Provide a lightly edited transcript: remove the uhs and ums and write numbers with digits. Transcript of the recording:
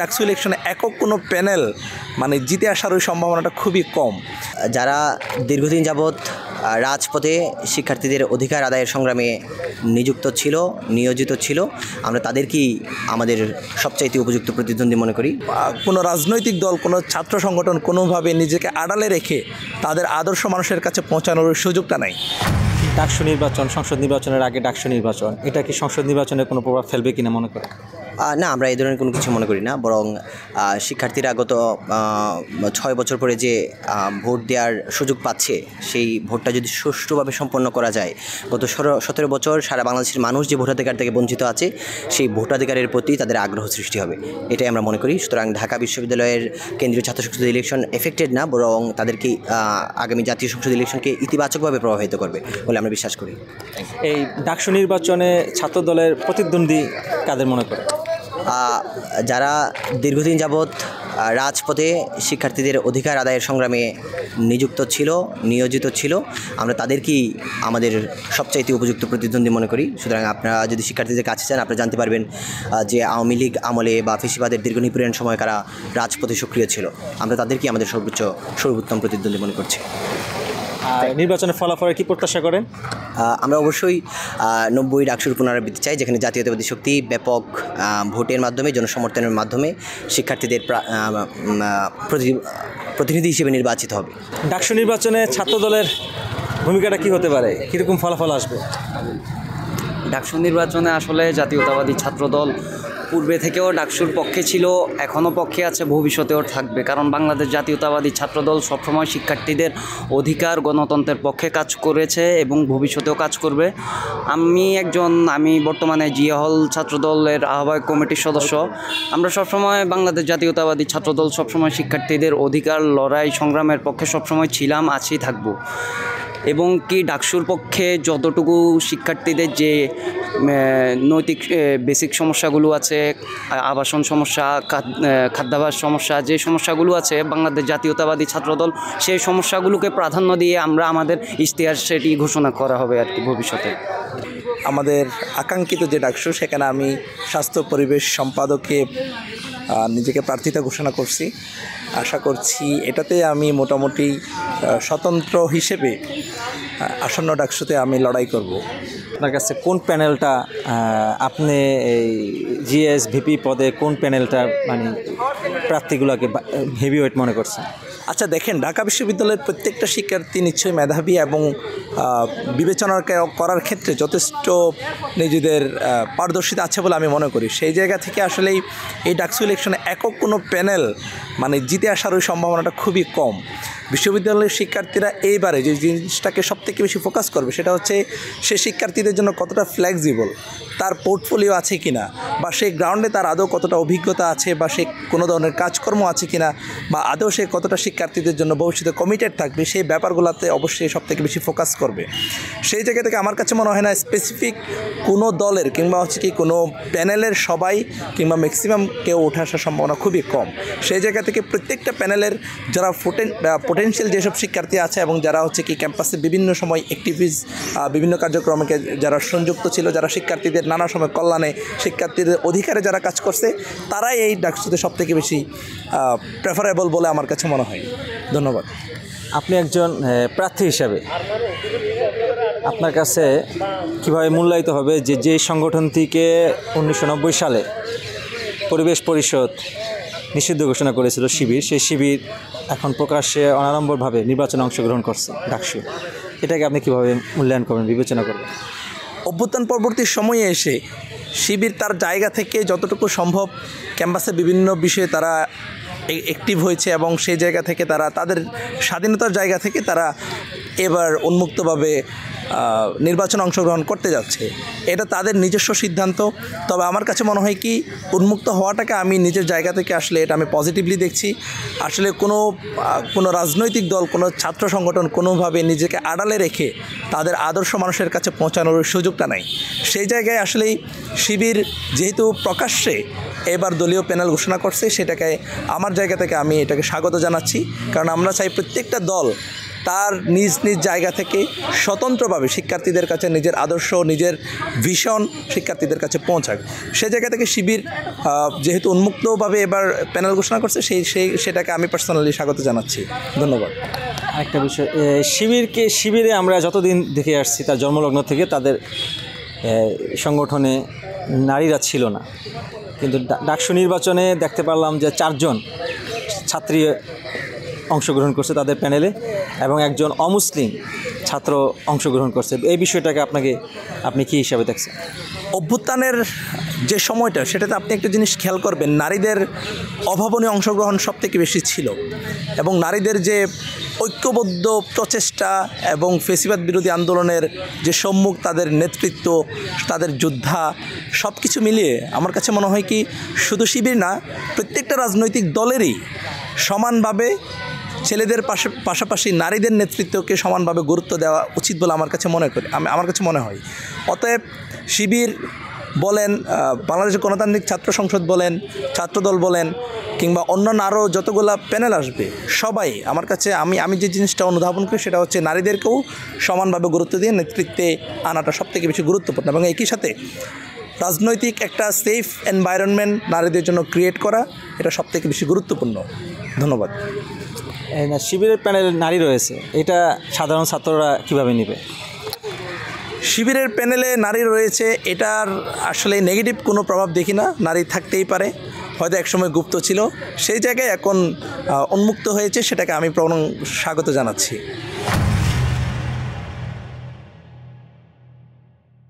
ডাকসু ইলেকশনে একক কোনো প্যানেল মানে জিতে আসার ওই সম্ভাবনাটা খুবই কম। যারা দীর্ঘদিন যাবৎ রাজপথে শিক্ষার্থীদের অধিকার আদায়ের সংগ্রামে নিয়োজিত ছিল, আমরা তাদেরকেই আমাদের সবচাইতে উপযুক্ত প্রতিদ্বন্দ্বী মনে করি। কোনো রাজনৈতিক দল, কোনো ছাত্র সংগঠন কোনোভাবে নিজেকে আড়ালে রেখে তাদের আদর্শ মানুষের কাছে পৌঁছানোর সুযোগটা নাই। ডাকসু নির্বাচন, সংসদ নির্বাচনের আগে ডাকসু নির্বাচন, এটা কি সংসদ নির্বাচনে কোনো প্রভাব ফেলবে কিনা মনে করেন? না, আমরা এই ধরনের কোনো কিছু মনে করি না। বরং শিক্ষার্থীরা গত 6 বছর পরে যে ভোট দেওয়ার সুযোগ পাচ্ছে, সেই ভোটটা যদি সুষ্ঠুভাবে সম্পন্ন করা যায়, গত 17 বছর সারা বাংলাদেশের মানুষ যে ভোটাধিকার থেকে বঞ্চিত আছে, সেই ভোটাধিকারের প্রতি তাদের আগ্রহ সৃষ্টি হবে, এটাই আমরা মনে করি। সুতরাং ঢাকা বিশ্ববিদ্যালয়ের কেন্দ্রীয় ছাত্র সংসদ ইলেকশন এফেক্টেড না, বরং তাদেরকে আগামী জাতীয় সংসদ ইলেকশনকে ইতিবাচকভাবে প্রভাবিত করবে বলে আমরা বিশ্বাস করি। এই ডাকসু নির্বাচনে ছাত্র দলের প্রতিদ্বন্দ্বী কাদের মনে করে? যারা দীর্ঘদিন যাবৎ রাজপথে শিক্ষার্থীদের অধিকার আদায়ের সংগ্রামে নিয়োজিত ছিল, আমরা তাদেরকেই আমাদের সবচাইতে উপযুক্ত প্রতিদ্বন্দ্বী মনে করি। সুতরাং আপনারা যদি শিক্ষার্থীদের কাছে চান, আপনারা জানতে পারবেন যে আওয়ামী লীগ আমলে বা ফেসিবাদের দীর্ঘ নিপীড়ন সময় কারা রাজপথে সক্রিয় ছিল, আমরা তাদেরকেই আমাদের সর্বোত্তম প্রতিদ্বন্দ্বী মনে করছি। নির্বাচনের ফলাফলের কি প্রত্যাশা করেন? আমরা অবশ্যই 90 ডাকসুর পুনরাবৃত্তি চাই, যেখানে জাতীয়তাবাদী শক্তি ব্যাপক ভোটের মাধ্যমে, জনসমর্থনের মাধ্যমে শিক্ষার্থীদের প্রতিনিধি হিসেবে নির্বাচিত হবে। ডাকসু নির্বাচনে ছাত্র দলের ভূমিকাটা কি হতে পারে? কীরকম ফলাফল আসবে? ডাকসু নির্বাচনে আসলে জাতীয়তাবাদী ছাত্রদল পূর্বে থেকেও ডাকসুর পক্ষে ছিল, এখনও পক্ষে আছে, ভবিষ্যতেও থাকবে। কারণ বাংলাদেশ জাতীয়তাবাদী ছাত্রদল সবসময় শিক্ষার্থীদের অধিকার, গণতন্ত্রের পক্ষে কাজ করেছে এবং ভবিষ্যতেও কাজ করবে। আমি বর্তমানে জিয়া হল ছাত্রদলের আহ্বায়ক কমিটির সদস্য। আমরা সবসময় বাংলাদেশ জাতীয়তাবাদী ছাত্রদল সবসময় শিক্ষার্থীদের অধিকার, লড়াই, সংগ্রামের পক্ষে সবসময় ছিলাম, আছি, থাকব। এবং কি ডাকসুর পক্ষে যতটুকু শিক্ষার্থীদের যে নৈতিক বেসিক সমস্যাগুলো আছে, আবাসন সমস্যা, খাদ্যাভ্যাস সমস্যা, যে সমস্যাগুলো আছে, বাংলাদেশ জাতীয়তাবাদী ছাত্রদল সেই সমস্যাগুলোকে প্রাধান্য দিয়ে আমরা আমাদের ইশতেহার সেটি ঘোষণা করা হবে আর কি ভবিষ্যতে। আমাদের আকাঙ্ক্ষিত যে ডাকসু, সেখানে আমি স্বাস্থ্য পরিবেশ সম্পাদকে নিজেকে প্রার্থিতা ঘোষণা করছি। আশা করছি এটাতে আমি মোটামুটি স্বতন্ত্র হিসেবে আসন্ন ডাকসুতে আমি লড়াই করব। আপনার কাছে কোন প্যানেলটা, আপনি এই জিএস ভিপি পদে কোন প্যানেলটা মানে প্রার্থীগুলোকে হেভিওয়েট মনে করছেন? আচ্ছা দেখেন, ঢাকা বিশ্ববিদ্যালয়ের প্রত্যেকটা শিক্ষার্থী নিশ্চয়ই মেধাবী এবং বিবেচনা করার ক্ষেত্রে যথেষ্ট নিজেদের পারদর্শিতা আছে বলে আমি মনে করি। সেই জায়গা থেকে আসলেই এই ডাকসু ইলেকশনে একক কোনো প্যানেল মানে জিতে আসার ওই সম্ভাবনাটা খুবই কম। বিশ্ববিদ্যালয়ের শিক্ষার্থীরা এইবারে যে জিনিসটাকে সবথেকে বেশি ফোকাস করবে, সেটা হচ্ছে সে শিক্ষার্থীদের জন্য কতটা ফ্লেক্সিবল, তার পোর্টফোলিও আছে কিনা, বা সেই গ্রাউন্ডে তার আদৌ কতটা অভিজ্ঞতা আছে, বা সে কোনো ধরনের কাজকর্ম আছে কিনা, বা আদৌ সে কতটা শিক্ষার্থীদের জন্য ভবিষ্যতে কমিটেড থাকবে, সেই ব্যাপারগুলোতে অবশ্যই সবথেকে বেশি ফোকাস করবে। সেই জায়গা থেকে আমার কাছে মনে হয় না স্পেসিফিক কোনো দলের কিংবা কোনো প্যানেলের সবাই কিংবা ম্যাক্সিমাম কেউ উঠে আসার সম্ভাবনা খুবই কম। সেই জায়গা থেকে প্রত্যেকটা প্যানেলের যারা পোটেনশিয়াল যেসব শিক্ষার্থী আছে এবং যারা ক্যাম্পাসে বিভিন্ন সময় বিভিন্ন কার্যক্রমে যারা সংযুক্ত ছিল, যারা শিক্ষার্থীদের নানা সময় কল্যাণে, শিক্ষার্থীদের অধিকারে যারা কাজ করছে, তারাই এই ডাকসুতে সবথেকে বেশি প্রেফারেবল বলে আমার কাছে মনে হয়। ধন্যবাদ। আপনি একজন প্রার্থী হিসাবে আপনার কাছে কীভাবে মূল্যায়িত হবে যে সংগঠনটিকে 1990 সালে পরিবেশ পরিষদ নিষিদ্ধ ঘোষণা করেছিল শিবির, সেই শিবির এখন প্রকাশ্যে অনাড়ম্বরভাবে নির্বাচনে অংশগ্রহণ করছে ডাকসু, এটাকে আপনি কীভাবে মূল্যায়ন করবেন, বিবেচনা করবেন? অভ্যুত্থান পরবর্তী সময়ে এসে শিবির তার জায়গা থেকে যতটুকু সম্ভব ক্যাম্পাসে বিভিন্ন বিষয়ে তারা অ্যাক্টিভ হয়েছে এবং সেই জায়গা থেকে তারা তাদের স্বাধীনতার জায়গা থেকে তারা এবার উন্মুক্তভাবে নির্বাচনে অংশগ্রহণ করতে যাচ্ছে। এটা তাদের নিজস্ব সিদ্ধান্ত। তবে আমার কাছে মনে হয় কি, উন্মুক্ত হওয়াটাকে আমি নিজের জায়গা থেকে আসলে এটা আমি পজিটিভলি দেখছি। আসলে কোনো রাজনৈতিক দল, কোনো ছাত্র সংগঠন কোনোভাবে নিজেকে আড়ালে রেখে তাদের আদর্শ মানুষের কাছে পৌঁছানোর সুযোগটা নাই। সেই জায়গায় আসলেই শিবির যেহেতু প্রকাশ্যে এবার দলীয় প্যানেল ঘোষণা করছে, সেটাকে আমার জায়গা থেকে আমি এটাকে স্বাগত জানাচ্ছি। কারণ আমরা চাই প্রত্যেকটা দল তার নিজ নিজ জায়গা থেকে স্বতন্ত্রভাবে শিক্ষার্থীদের কাছে নিজের আদর্শ, নিজের ভিশন শিক্ষার্থীদের কাছে পৌঁছাক। সে জায়গা থেকে শিবির যেহেতু উন্মুক্তভাবে এবার প্যানেল ঘোষণা করছে, সেটাকে আমি পার্সোনালি স্বাগত জানাচ্ছি। ধন্যবাদ। আরেকটা বিষয়, শিবিরে আমরা যতদিন দেখে আসছি তার জন্মলগ্ন থেকে তাদের সংগঠনে নারীরা ছিল না, কিন্তু ডাকসু নির্বাচনে দেখতে পারলাম যে 4 জন ছাত্রী অংশগ্রহণ করছে তাদের প্যানেলে এবং একজন অমুসলিম ছাত্র অংশগ্রহণ করছে। এই বিষয়টাকে আপনি কী হিসাবে দেখছেন? অভ্যুত্থানের যে সময়টা, সেটাতে আপনি একটা জিনিস খেয়াল করবেন, নারীদের অভাবনীয় অংশগ্রহণ সবথেকে বেশি ছিল এবং নারীদের যে ঐক্যবদ্ধ প্রচেষ্টা এবং ফেসিবাদ বিরোধী আন্দোলনের যে সম্মুখ তাদের নেতৃত্ব, তাদের যোদ্ধা, সব কিছু মিলিয়ে আমার কাছে মনে হয় কি শুধু শিবির না, প্রত্যেকটা রাজনৈতিক দলেরই সমানভাবে ছেলেদের পাশাপাশি নারীদের নেতৃত্বকে সমানভাবে গুরুত্ব দেওয়া উচিত বলে আমার কাছে মনে হয়। অতএব শিবির বলেন, বাংলাদেশ গণতান্ত্রিক ছাত্র সংসদ বলেন, ছাত্রদল বলেন, কিংবা অন্যান্য আরও যতগুলা প্যানেল আসবে, সবাই আমার কাছে আমি যে জিনিসটা অনুধাবন করি সেটা হচ্ছে নারীদেরকেও সমানভাবে গুরুত্ব দিয়ে নেতৃত্বে আনাটা সবথেকে বেশি গুরুত্বপূর্ণ এবং একই সাথে রাজনৈতিক একটা সেফ এনভায়রনমেন্ট নারীদের জন্য ক্রিয়েট করা, এটা সবথেকে বেশি গুরুত্বপূর্ণ। ধন্যবাদ। শিবিরের প্যানেলে নারী রয়েছে, এটা সাধারণ ছাত্ররা কিভাবে নেবে? শিবিরের প্যানেলে নারী রয়েছে, এটার আসলে নেগেটিভ কোনো প্রভাব দেখি না। নারী থাকতেই পারে, হয়তো একসময় গুপ্ত ছিল, সেই জায়গায় এখন উন্মুক্ত হয়েছে, সেটাকে আমি স্বাগত জানাচ্ছি।